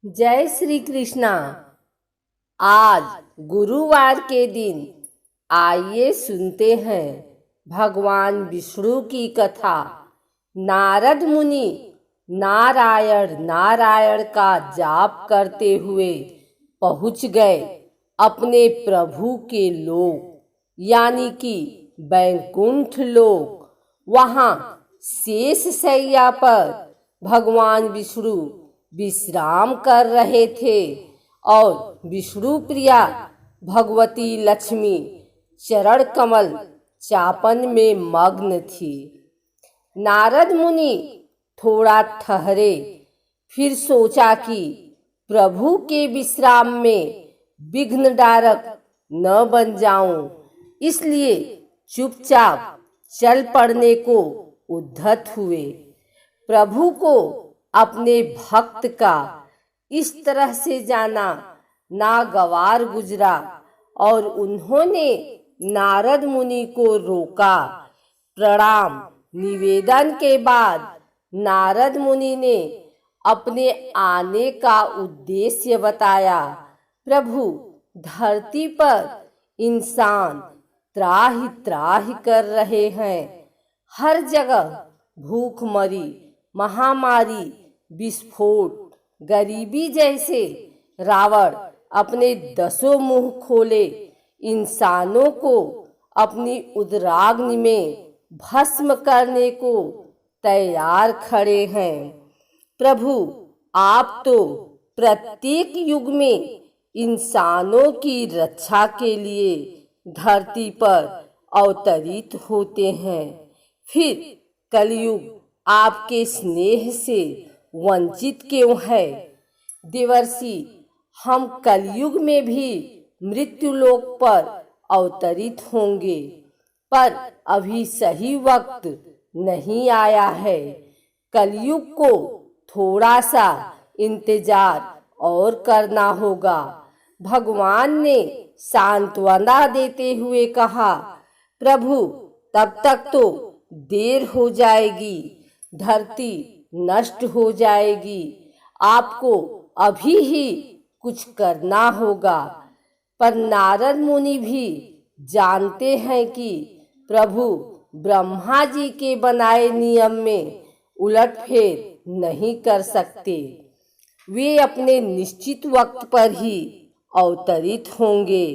जय श्री कृष्णा। आज गुरुवार के दिन आइए सुनते हैं भगवान विष्णु की कथा। नारद मुनि नारायण नारायण का जाप करते हुए पहुंच गए अपने प्रभु के लोक यानी कि बैकुंठ लोक। वहां शेष शैया पर भगवान विष्णु विश्राम कर रहे थे और विष्णु प्रिया भगवती लक्ष्मी चरण कमल चापन में मग्न थी। नारद मुनि थोड़ा ठहरे, फिर सोचा कि प्रभु के विश्राम में विघ्न डारक न बन जाऊं, इसलिए चुपचाप चल पड़ने को उद्धत हुए। प्रभु को अपने भक्त का इस तरह से जाना नागवार गुजरा और उन्होंने नारद मुनि को रोका। प्रणाम निवेदन के बाद नारद मुनि ने अपने आने का उद्देश्य बताया। प्रभु, धरती पर इंसान त्राहि त्राहि कर रहे हैं। हर जगह भूखमरी, महामारी, विस्फोट, गरीबी जैसे रावण अपने 10 मुंह खोले इंसानों को अपनी उदराग्नि में भस्म करने को तैयार खड़े हैं। प्रभु, आप तो प्रत्येक युग में इंसानों की रक्षा के लिए धरती पर अवतरित होते हैं, फिर कलयुग आपके स्नेह से वंचित क्यों है? देवर्षि, हम कलयुग में भी मृत्युलोक पर अवतरित होंगे, पर अभी सही वक्त नहीं आया है। कलयुग को थोड़ा सा इंतजार और करना होगा। भगवान ने सांत्वना देते हुए कहा, प्रभु, तब तक तो देर हो जाएगी, धरती नष्ट हो जाएगी। आपको अभी ही कुछ करना होगा। पर नारद मुनि भी जानते हैं कि प्रभु ब्रह्मा जी के बनाए नियम में उलटफेर नहीं कर सकते। वे अपने निश्चित वक्त पर ही अवतरित होंगे,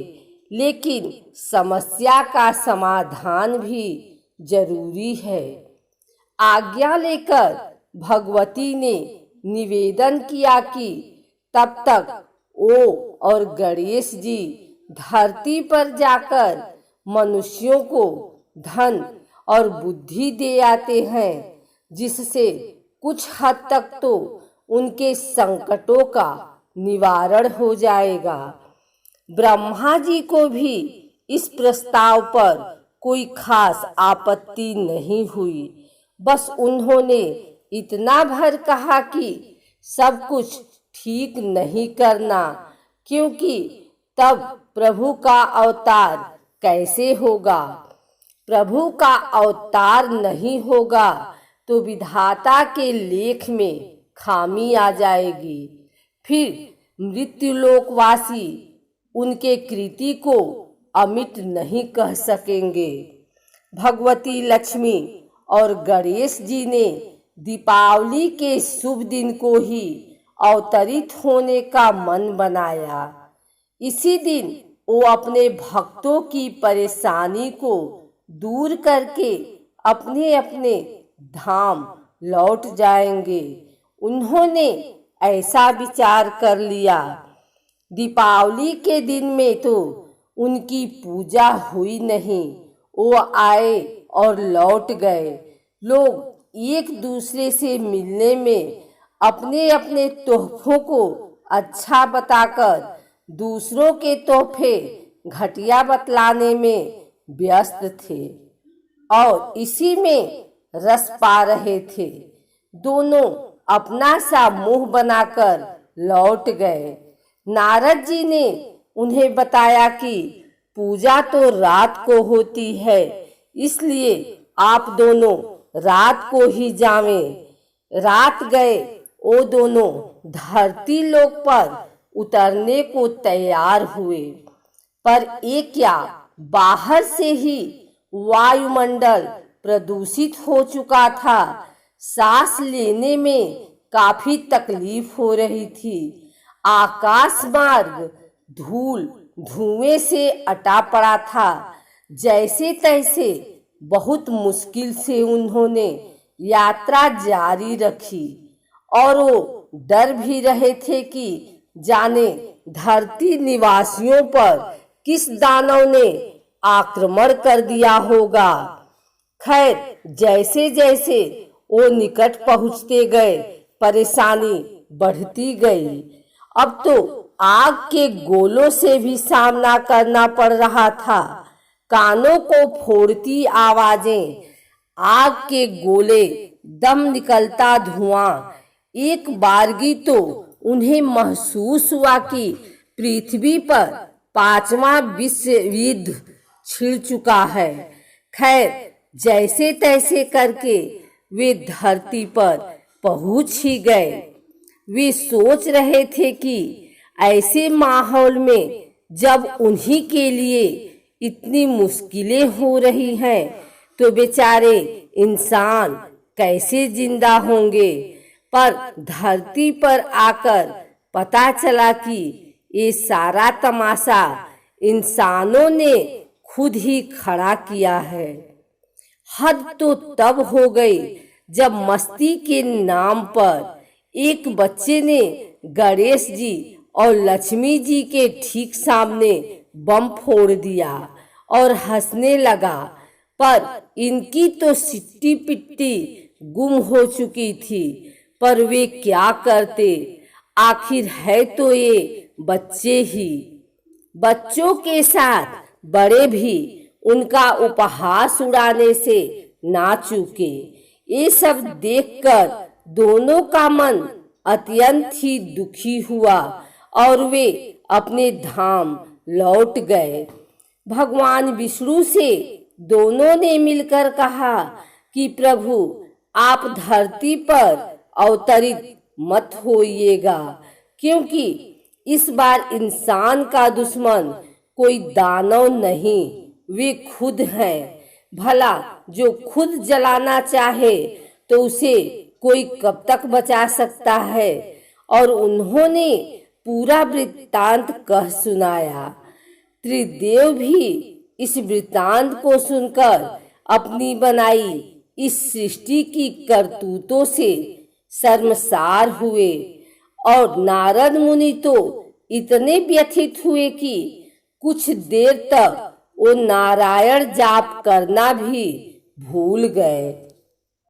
लेकिन समस्या का समाधान भी जरूरी है। आज्ञा लेकर भगवती ने निवेदन किया कि तब तक वो और गणेश जी धरती पर जाकर मनुष्यों को धन और बुद्धि दे आते हैं, जिससे कुछ हद तक तो उनके संकटों का निवारण हो जाएगा। ब्रह्मा जी को भी इस प्रस्ताव पर कोई खास आपत्ति नहीं हुई। बस उन्होंने इतना भर कहा कि सब कुछ ठीक नहीं करना, क्योंकि तब प्रभु का अवतार कैसे होगा? प्रभु का अवतार नहीं होगा तो विधाता के लेख में खामी आ जाएगी। फिर मृत्युलोकवासी उनके कृति को अमिट नहीं कह सकेंगे। भगवती लक्ष्मी और गणेश जी ने दीपावली के शुभ दिन को ही अवतरित होने का मन बनाया। इसी दिन वो अपने भक्तों की परेशानी को दूर करके अपने अपने धाम लौट जाएंगे। उन्होंने ऐसा विचार कर लिया। दीपावली के दिन में तो उनकी पूजा हुई नहीं, वो आए और लौट गए। लोग एक दूसरे से मिलने में अपने अपने तोहफों को अच्छा बताकर दूसरों के तोहफे घटिया बतलाने में व्यस्त थे और इसी में रस पा रहे थे। दोनों अपना सा मुंह बनाकर लौट गए। नारद जी ने उन्हें बताया कि पूजा तो रात को होती है, इसलिए आप दोनों रात को ही जावें। रात गए वो दोनों धरती लोक पर उतरने को तैयार हुए, पर ये क्या, बाहर से ही वायुमंडल प्रदूषित हो चुका था। सांस लेने में काफी तकलीफ हो रही थी। आकाश मार्ग धूल धुएं से अटा पड़ा था। जैसे तैसे बहुत मुश्किल से उन्होंने यात्रा जारी रखी और वो डर भी रहे थे कि जाने धरती निवासियों पर किस दानव ने आक्रमण कर दिया होगा। खैर, जैसे जैसे वो निकट पहुंचते गए परेशानी बढ़ती गई। अब तो आग के गोलों से भी सामना करना पड़ रहा था। कानों को फोड़ती आवाजें, आग के गोले, दम निकलता धुआं। एक बारगी तो उन्हें महसूस हुआ कि पृथ्वी पर 5वां विश्व युद्ध छिड़ चुका है। खैर, जैसे तैसे करके वे धरती पर पहुंच ही गए। वे सोच रहे थे कि ऐसे माहौल में जब उन्हीं के लिए इतनी मुश्किलें हो रही हैं, तो बेचारे इंसान कैसे जिंदा होंगे। पर धरती पर आकर पता चला कि ये सारा तमाशा इंसानों ने खुद ही खड़ा किया है। हद तो तब हो गई जब मस्ती के नाम पर एक बच्चे ने गणेश जी और लक्ष्मी जी के ठीक सामने बम फोड़ दिया और हंसने लगा। पर इनकी तो सिट्टी पिट्टी गुम हो चुकी थी। पर वे क्या करते, आखिर है तो ये बच्चे ही। बच्चों के साथ बड़े भी उनका उपहास उड़ाने से ना चूके। ये सब देखकर दोनों का मन अत्यंत ही दुखी हुआ और वे अपने धाम लौट गए। भगवान विष्णु से दोनों ने मिलकर कहा कि प्रभु, आप धरती पर अवतरित मत होइएगा, क्योंकि इस बार इंसान का दुश्मन कोई दानव नहीं, वे खुद हैं। भला जो खुद जलाना चाहे तो उसे कोई कब तक बचा सकता है। और उन्होंने पूरा वृत्तांत कह सुनाया। त्रिदेव भी इस वृत्तांत को सुनकर अपनी बनाई इस सृष्टि की करतूतों से शर्मसार हुए और नारद मुनि तो इतने व्यथित हुए कि कुछ देर तक वो नारायण जाप करना भी भूल गए।